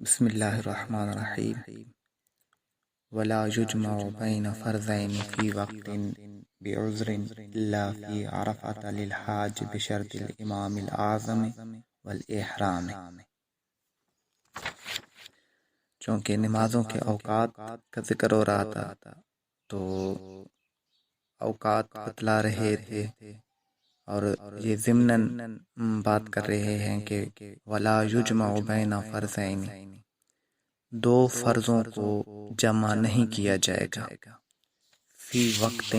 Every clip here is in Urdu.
بسم اللہ الرحمن الرحیم ولا يجمع بين فرضين في وقت بعذر إلا في عرفة للحاج بشرط الإمام الأعظم والإحرام۔ چونکہ نمازوں کے اوقات کا ذکر ہو رہا تھا تو اوقات بتلا رہے تھے اور یہ ضمناً بات کر رہے ہیں کہ ولا يجمع بين فرضين، دو فرضوں کو جمع نہیں کیا جائے گا، فی وقت،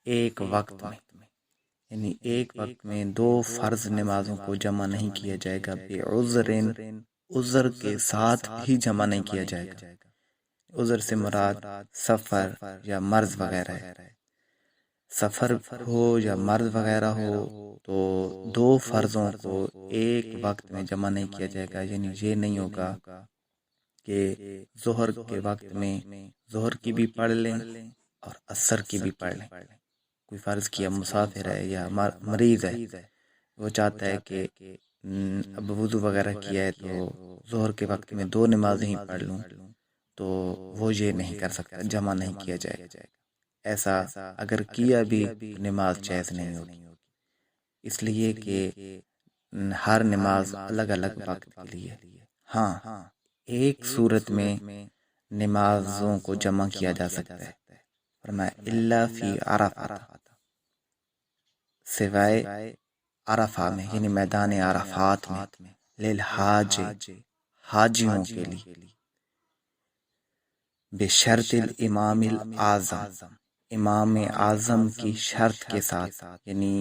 ایک وقت میں، یعنی ایک وقت میں دو فرض نمازوں کو جمع نہیں کیا جائے گا، بعذر، عذر کے ساتھ بھی جمع نہیں کیا جائے گا۔ عذر سے مراد سفر یا مرض وغیرہ ہے، سفر ہو یا مرض وغیرہ ہو تو دو فرضوں کو ایک وقت میں جمع نہیں کیا جائے گا، یعنی یہ نہیں ہوگا کہ ظہر کے وقت میں ظہر کی بھی پڑھ لیں اور عصر کی بھی پڑھ لیں۔ کوئی فرض کیا مسافر ہے یا مریض ہے، وہ چاہتا ہے کہ اب وضو وغیرہ کیا ہے تو ظہر کے وقت میں دو نمازیں ہی پڑھ لوں، تو وہ یہ نہیں کر سکتا، جمع نہیں کیا جائے گا۔ ایسا اگر کیا بھی نماز جائز نہیں ہوگی، اس لیے کہ ہر نماز الگ الگ وقت کے لیے۔ ہاں، ایک صورت میں نمازوں کو جمع کیا جا سکتا ہے، فرمایا الا فی عرفہ، سوائے عرفہ میں، یعنی میدان عرفات میں، للحاج، حاجیوں کے لیے، بشرط الامام الاعظم، امام اعظم کی شرط کے ساتھ، یعنی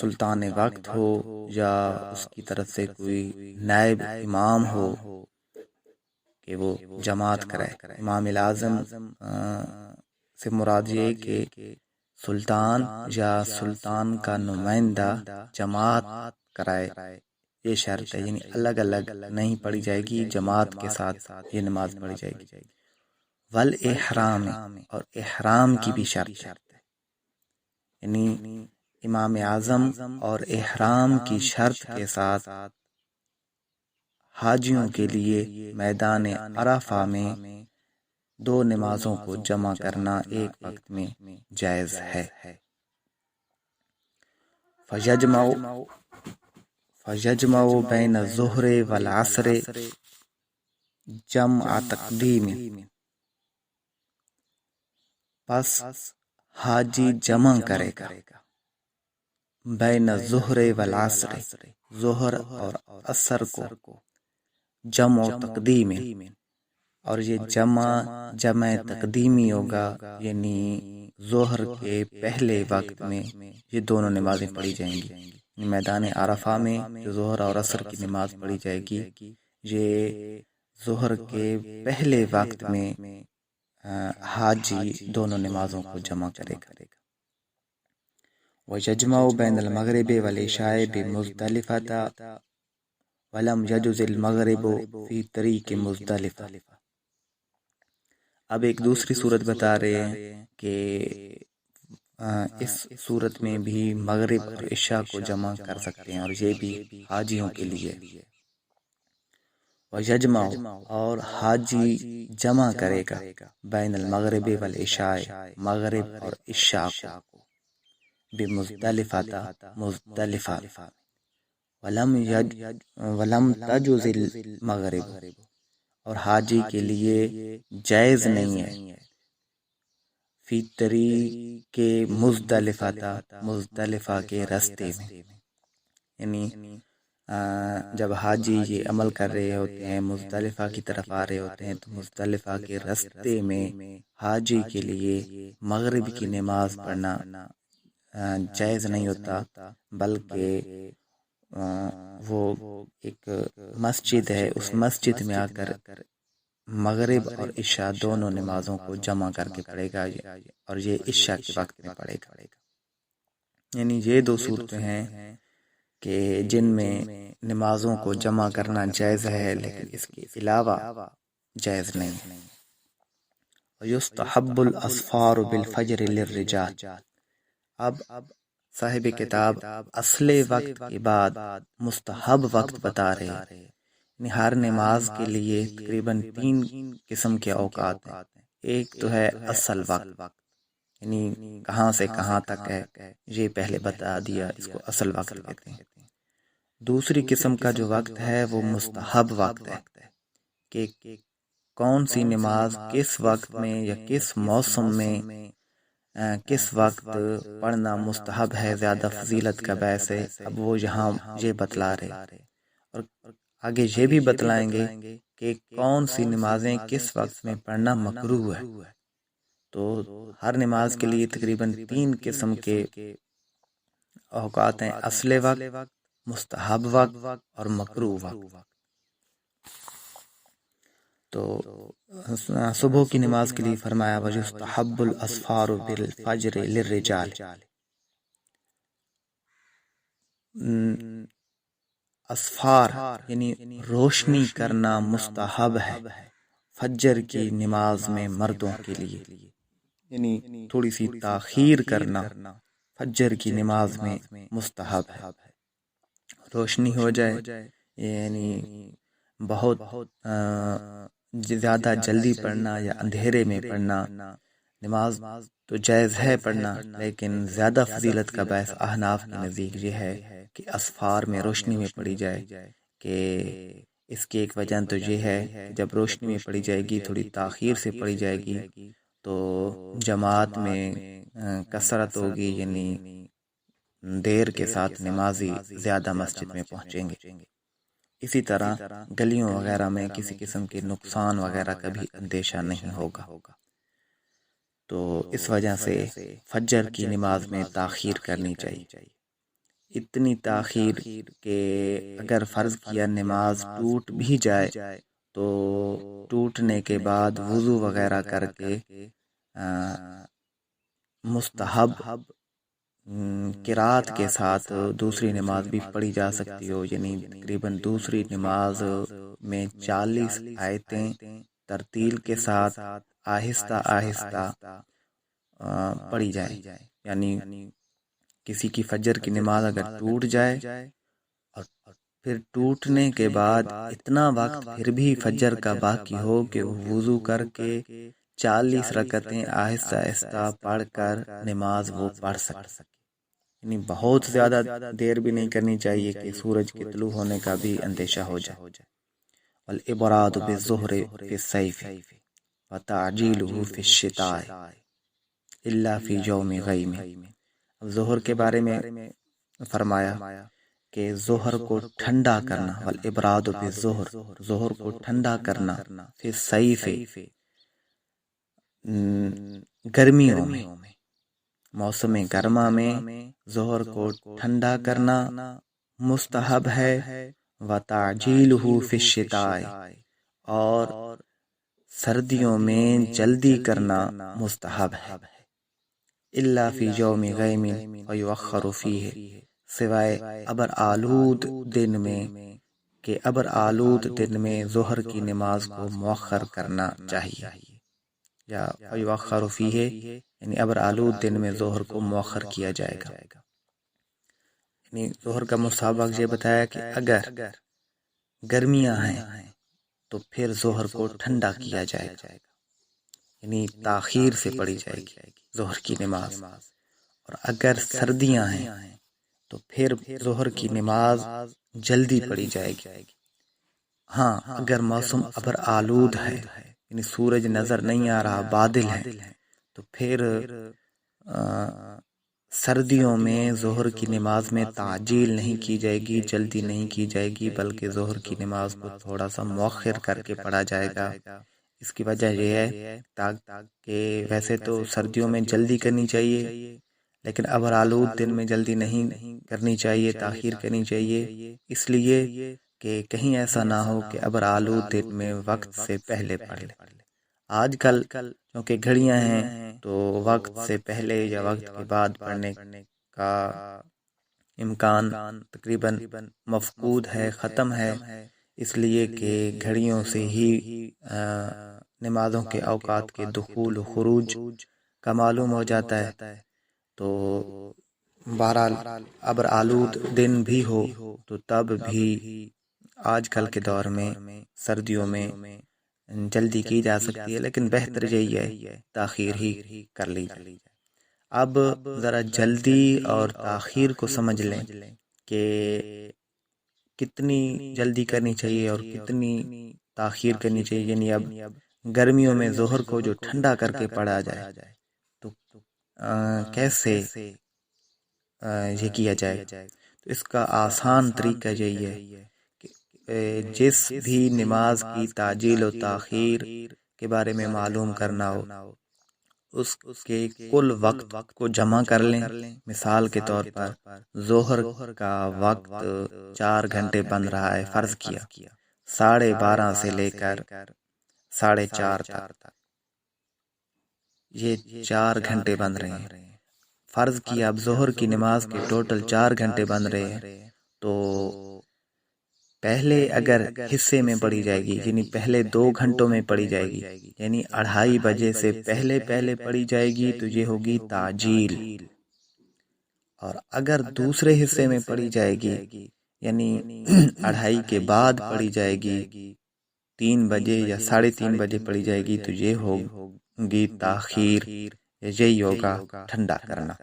سلطان وقت ہو یا اس کی طرف سے کوئی نائب امام ہو کہ وہ جماعت کرائے۔ امام الاعظم سے مراد یہ کہ سلطان یا سلطان کا نمائندہ جماعت کرائے، یہ شرط ہے، یعنی الگ الگ نہیں پڑھی جائے گی، جماعت کے ساتھ یہ نماز پڑھی جائے گی۔ والاحرام، اور احرام کی بھی شرط ہے، یعنی امام اعظم اور احرام کی شرط کے ساتھ حاجیوں کے لیے میدان عرفہ میں دو نمازوں کو جمع کرنا ایک وقت میں جائز ہے۔ فَيَجْمَعُ بَيْنَ الظُّهْرِ وَالْعَصْرِ جمع تقدیم، پس حاجی جمع کرے گا بین الظہر والعصر، ظہر اور عصر کو، جمع تقدیم، اور یہ جمع تقدیمی ہوگا، یعنی ظہر کے پہلے وقت میں یہ دونوں نمازیں پڑھی جائیں گی۔ میدان عرفہ میں جو ظہر اور عصر کی نماز پڑھی جائے گی، یہ ظہر کے پہلے وقت میں حاجی دونوں نمازوں کو جمع کرے گا۔ وَيَجْمَعُ بَيْنَ الْمَغْرِبِ وَالْعِشَاءِ بِمُزْدَلِفَةَ وَلَمْ يَجُزِ الْمَغْرِبُ فِي طَرِيقِ مُزْدَلِفَةَ۔ اب ایک دوسری صورت بتا رہے ہیں کہ اس صورت میں بھی مغرب اور عشاء کو جمع کر سکتے ہیں، اور یہ بھی حاجیوں کے لیے۔ وَيَجْمَعُ، اور حاجی جمع کرے گا بین المغرب والعشاء، مغرب اور عشاء کو، بمزدلفہ، مزدلفہ، ولم تجز المغرب، اور حاجی کے لیے جائز نہیں ہے، فی طریق مزدلفہ، مزدلفہ کے راستے میں، یعنی جب حاجی یہ عمل کر رہے ہوتے ہیں، مزدلفہ کی طرف آ رہے ہوتے ہیں، تو مزدلفہ کے راستے میں حاجی کے لیے مغرب کی نماز پڑھنا جائز نہیں ہوتا، بلکہ وہ ایک مسجد ہے، اس مسجد میں آ کر مغرب اور عشاء دونوں نمازوں کو جمع کر کے پڑھے گا، اور یہ عشاء کے وقت میں پڑھے گا۔ یعنی یہ دو صورتیں ہیں کہ جن میں نمازوں کو جمع کرنا جائز ہے، لیکن اس کے علاوہ جائز نہیں۔ وَيُسْتَحَبُّ الْأَسْفَارُ بِالْفَجْرِ لِلرِّجَالِ، اب صاحب کتاب اصل وقت کے بعد مستحب وقت بتا رہے ہر نماز کے لیے تقریباً 3 قسم کے اوقات ہیں۔ ایک تو ہے اصل وقت، یعنی کہاں سے کہاں تک ہے، یہ پہلے بتا دیا، اس کو اصل وقت کہتے ہیں۔ دوسری قسم کا جو وقت ہے وہ مستحب وقت ہے، کہ کون سی نماز کس وقت میں یا کس موسم میں کس وقت پڑھنا مستحب ہے، زیادہ فضیلت کا باعث ہے۔ اب وہ یہاں یہ بتلا رہے، اور آگے یہ بھی بتلائیں گے کہ کون سی نمازیں کس وقت میں پڑھنا مکروہ ہے۔ تو ہر نماز کے لیے تقریباً 3 قسم کے اوقات ہیں: اصل وقت، مستحب وقت اور مکروہ وقت۔ تو صبح کی نماز کے لیے فرمایا وَيُسْتَحَبُّ الْأَسْفَارُ بِالْفَجْرِ لِلرِّجَالِ۔ اسفار یعنی روشنی کرنا مستحب ہے فجر کی نماز میں مردوں کے لیے، یعنی تھوڑی سی تاخیر کرنا فجر کی نماز میں مستحب ہے۔ روشنی ہو جائے، یعنی بہت زیادہ جلدی پڑھنا یا اندھیرے میں پڑھنا نماز تو جائز ہے پڑھنا، لیکن زیادہ فضیلت کا باعث احناف کے نزدیک یہ ہے کہ اسفار میں روشنی میں پڑھی جائے، کہ اس کی ایک وجہ تو یہ ہے کہ جب روشنی میں پڑھی جائے گی، تھوڑی تاخیر سے پڑھی جائے گی تو جماعت میں کثرت ہوگی، یعنی دیر کے ساتھ نمازی زیادہ مسجد میں پہنچیں گے۔ اسی طرح گلیوں وغیرہ میں کسی قسم کے نقصان وغیرہ کا بھی اندیشہ نہیں ہوگا۔ تو اس وجہ سے فجر کی نماز میں تاخیر کرنی چاہیے، اتنی تاخیر کہ اگر فرض کیا نماز ٹوٹ بھی جائے تو ٹوٹنے کے بعد وضو وغیرہ کر کے مستحب قرات کے ساتھ دوسری نماز بھی پڑھی جا سکتی ہو، یعنی تقریباً دوسری نماز میں 40 آیتیں ترتیل کے ساتھ آہستہ آہستہ پڑھی جائیں، یعنی کسی کی فجر کی نماز اگر ٹوٹ جائے اور پھر ٹوٹنے کے بعد اتنا وقت پھر بھی فجر کا باقی ہو کہ وہ وضو کر کے 40 رکعتیں آہستہ آہستہ پڑھ کر نماز وہ پڑھ سکے، یعنی بہت زیادہ دیر بھی نہیں کرنی چاہیے کہ سورج کے طلوع ہونے کا بھی اندیشہ ہو جائے۔ والابراد بالظہر فی الصیف وتعجیلہ فی الشتاء الا فی یوم غیم۔ اب ظہر کے بارے میں فرمایا کہ ظہر کو ٹھنڈا کرنا، والابراد بالظہر، ظہر کو ٹھنڈا کرنا، فی الصیف گرمیوں میں، موسم گرما میں ظہر کو ٹھنڈا کرنا مستحب ہے، وتعجیلہ فی الشتاء، اور سردیوں میں جلدی کرنا مستحب ہے، الا فی یوم غیم ویؤخر فیہ، سوائے ابر آلود دن میں، کہ ابر آلود دن میں ظہر کی نماز کو مؤخر کرنا چاہیے، یا ویؤخر فیہ یعنی ابر آلود دن میں ظہر کو مؤخر کیا جائے گا۔ یعنی ظہر کا مستحب وقت یہ بتایا کہ اگر گرمیاں ہیں تو پھر ظہر کو ٹھنڈا کیا جائے گا، یعنی تاخیر سے پڑھی جائے گی ظہر کی نماز، اور اگر سردیاں ہیں تو پھر ظہر کی نماز جلدی پڑھی جائے گی۔ ہاں اگر موسم ابر آلود ہے، یعنی سورج نظر نہیں آ رہا، بادل ہے، تو پھر سردیوں میں ظہر کی نماز میں تعجیل نہیں کی جائے گی، جلدی نہیں کی جائے گی، بلکہ ظہر کی نماز کو تھوڑا سا مؤخر کر کے پڑھا جائے گا۔ اس کی وجہ یہ ہے تاکہ ویسے تو سردیوں میں جلدی کرنی چاہیے، لیکن ابر آلود دن میں جلدی نہیں کرنی چاہیے، تاخیر کرنی چاہیے، اس لیے کہ کہیں ایسا نہ ہو کہ ابر آلود دن میں وقت سے پہلے پڑھ لے۔ آج کل کیونکہ گھڑیاں ہیں تو وقت سے پہلے یا وقت کے بعد پڑھنے کا امکان تقریباً مفقود ہے، ختم ہے، اس لیے کہ گھڑیوں سے ہی نمازوں کے اوقات کے دخول و خروج کا معلوم ہو جاتا ہے۔ تو بہرحال ابر آلود دن بھی ہو تو تب بھی آج کل کے دور میں سردیوں میں جلدی کی جا سکتی ہے، لیکن بہتر یہی ہے تاخیر ہی کر لی جائے۔ اب ذرا جلدی اور تاخیر کو سمجھ لیں کہ کتنی جلدی کرنی چاہیے اور کتنی تاخیر کرنی چاہیے۔ یعنی اب گرمیوں میں ظہر کو جو ٹھنڈا کر کے پڑھا جائے تو کیسے یہ کیا جائے؟ تو اس کا آسان طریقہ یہی ہے کہ جس بھی نماز کی تعجیل و تاخیر کے بارے میں معلوم کرنا ہو اس کے کل وقت کو جمع کر لیں۔ مثال کے طور پر ظہر کا وقت 4 گھنٹے بن رہا ہے، فرض کیا 12:30 سے لے کر 4:30 تک، یہ 4 گھنٹے بن رہے ہیں۔ فرض کیا اب ظہر کی نماز کے ٹوٹل 4 گھنٹے بن رہے ہیں، تو پہلے اگر حصے میں پڑھی جائے گی یعنی پہلے 2 گھنٹوں میں پڑھی جائے گی، یعنی 2:30 بجے سے پہلے پڑھی جائے گی تو یہ ہوگی تعجیل۔ اور اگر دوسرے حصے میں پڑھی جائے گی یعنی 2:30 کے بعد پڑھی جائے گی، 3 بجے یا 3:30 بجے پڑھی جائے گی تو یہ ہوگی تاخیر، یہی ہوگا ٹھنڈا کرنا۔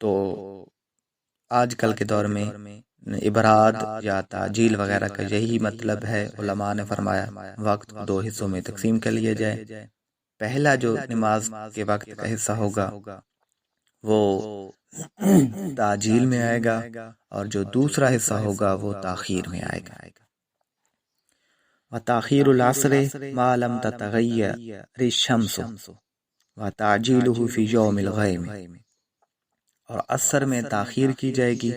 تو آج کل کے دور میں ابراد یا تعجیل وغیرہ کا یہی مطلب ہے۔ علماء نے فرمایا وقت کو 2 حصوں میں تقسیم کر لیا جائے۔ پہلا جو نماز کے وقت کا حصہ ہوگا وہ تعجیل میں آئے گا، اور جو دوسرا حصہ ہوگا وہ تاخیر میں آئے گا۔ وتاخیر العصر ما لم تتغیر الشمس وتعجیلہ فی یوم الغیم، اور عصر میں تاخیر کی جائے گی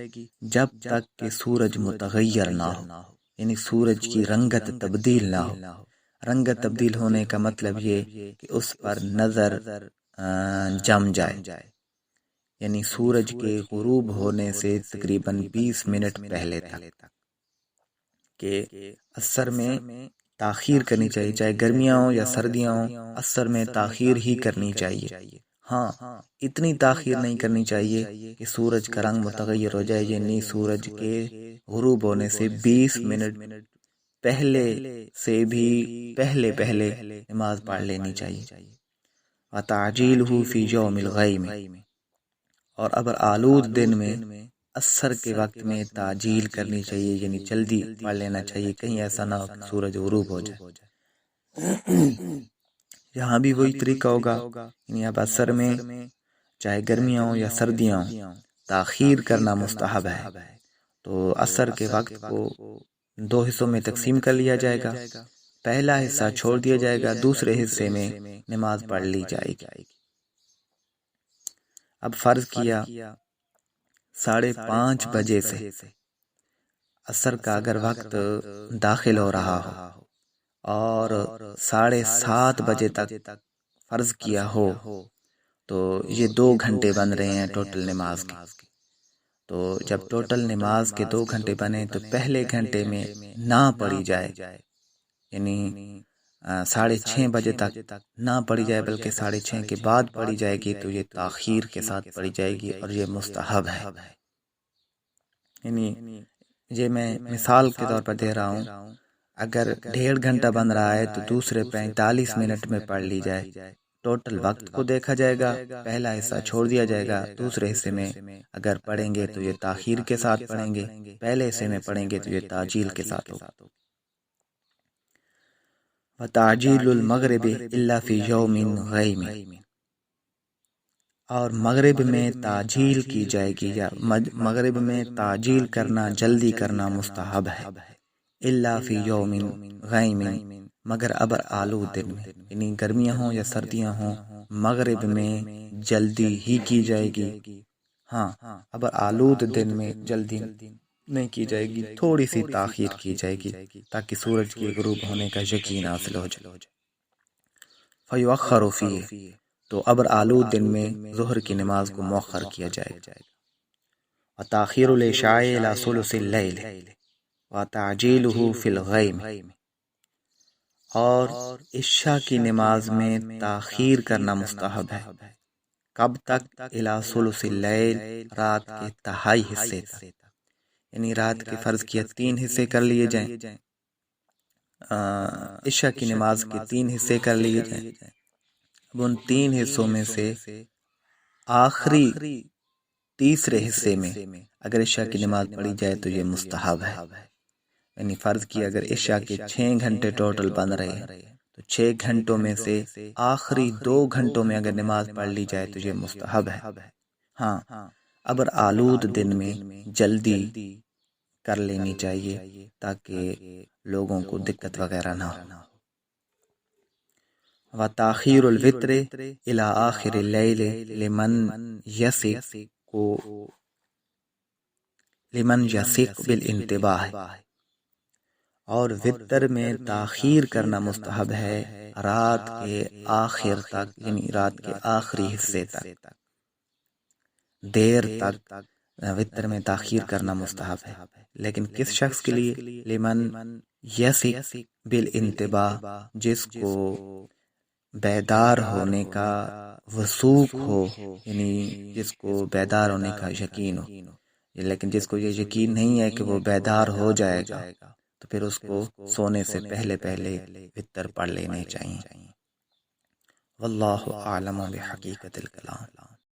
جب تک کہ سورج متغیر نہ ہو، یعنی سورج کی رنگت تبدیل نہ ہو۔ رنگت تبدیل ہونے کا مطلب یہ کہ اس پر نظر جم جائے، یعنی سورج کے غروب ہونے سے تقریباً 20 منٹ پہلے تک کہ عصر میں تاخیر کرنی چاہیے، چاہے گرمیاں ہوں یا سردیاں ہوں، عصر میں تاخیر ہی کرنی چاہیے۔ ہاں، اتنی تاخیر نہیں کرنی چاہیے کہ سورج کا رنگ متغیر ہو جائے، یعنی سورج کے غروب ہونے سے 20 منٹ پہلے سے بھی پہلے نماز پڑھ لینی چاہیے۔ وتعجیلہ فی یوم الغیم، اور ابر آلود دن میں عصر کے وقت میں تعجیل کرنی چاہیے، یعنی جلدی پڑھ لینا چاہیے، کہیں ایسا نہ ہو کہ سورج غروب ہو جائے۔ یہاں بھی وہی طریقہ ہوگا، یعنی اب عصر میں چاہے گرمیاں ہوں یا سردیاں ہوں تاخیر کرنا مستحب ہے۔ تو عصر کے وقت کو 2 حصوں میں تقسیم کر لیا جائے گا، پہلا حصہ چھوڑ دیا جائے گا، دوسرے حصے میں نماز پڑھ لی جائے گی۔ اب فرض کیا 5:30 بجے سے عصر کا اگر وقت داخل ہو رہا ہو اور 7:30 بجے تک فرض کیا ہو، تو یہ 2 گھنٹے بن رہے ہیں ٹوٹل نماز کے۔ تو جب ٹوٹل نماز کے 2 گھنٹے بنے تو پہلے گھنٹے میں نہ پڑھی جائے، یعنی 6:30 بجے تک نہ پڑھی جائے بلکہ 6:30 کے بعد پڑھی جائے گی، تو یہ تاخیر کے ساتھ پڑھی جائے گی اور یہ مستحب ہے۔ یعنی یہ میں مثال کے طور پر دے رہا ہوں، اگر 1.5 گھنٹہ بن رہا ہے تو دوسرے 45 منٹ میں پڑھ لی جائے۔ ٹوٹل وقت کو دیکھا جائے گا، پہلا حصہ چھوڑ دیا جائے گا، دوسرے حصے میں اگر پڑھیں گے تو یہ تاخیر کے ساتھ پڑھیں گے، پہلے حصے میں پڑھیں گے تو یہ تعجیل کے ساتھ ہوگا۔ وتعجیل المغرب الا فی یوم غیم، اور مغرب میں تعجیل کی جائے گی یا مغرب میں تعجیل کرنا، جلدی کرنا مستحب ہے۔ الا فی یوم غیم، مگر ابر آلود دن میں، یعنی گرمیاں ہوں یا سردیاں ہوں، مغرب میں جلدی ہی کی جائے گی۔ ہاں، ابر آلود دن میں جلدی نہیں کی جائے گی، تھوڑی سی تاخیر کی جائے گی تاکہ سورج کے غروب ہونے کا یقین حاصل ہو جائے۔ فیؤخر فیہ، تو ابر آلود دن میں ظہر کی نماز کو مؤخر کیا جائے گا۔ وتاخیر العشاء الی ثلث اللیل وتعجیلہ فی الغیم، اور عشاء کی نماز میں تاخیر کرنا مستحب ہے۔ کب تک؟ الی ثلث اللیل، رات کے تہائی حصے تک، یعنی رات کے فرض کیا 3 حصے کر لیے جائیں، عشاء کی نماز کے 3 حصے کر لیے جائیں. اب ان 3 حصوں میں سے آخری تیسرے حصے میں اگر عشاء کی نماز پڑھی جائے تو یہ مستحب ہے. یعنی فرض کی اگر عشاء کے 6 گھنٹے ٹوٹل بن رہے ہیں تو 6 گھنٹوں میں سے آخری 2 گھنٹوں میں اگر نماز پڑھ لی جائے تو یہ مستحب ہے. ہاں، اگر آلود دن میں جلدی کر لینی چاہیے تاکہ لوگوں کو دقت وغیرہ نہ ہو. وتاخیر الوتر الى آخر اللیل لمن یثق بالانتباہ، اور وتر میں تاخیر کرنا مستحب ہے رات کے آخر تک، یعنی رات کے آخری حصے تک، دیر تک وتر میں تاخیر کرنا مستحب ہے. لیکن کس شخص کے لیے؟ لمن یثق بالانتباہ، جس کو بیدار ہونے کا وثوق ہو، یعنی جس کو بیدار ہونے کا یقین ہو. لیکن جس کو یہ یقین نہیں ہے کہ وہ بیدار ہو جائے گا تو پھر اس کو سونے سے پہلے وتر پڑھ لینے چاہیے. واللہ اعلم بحقیقت الکلام.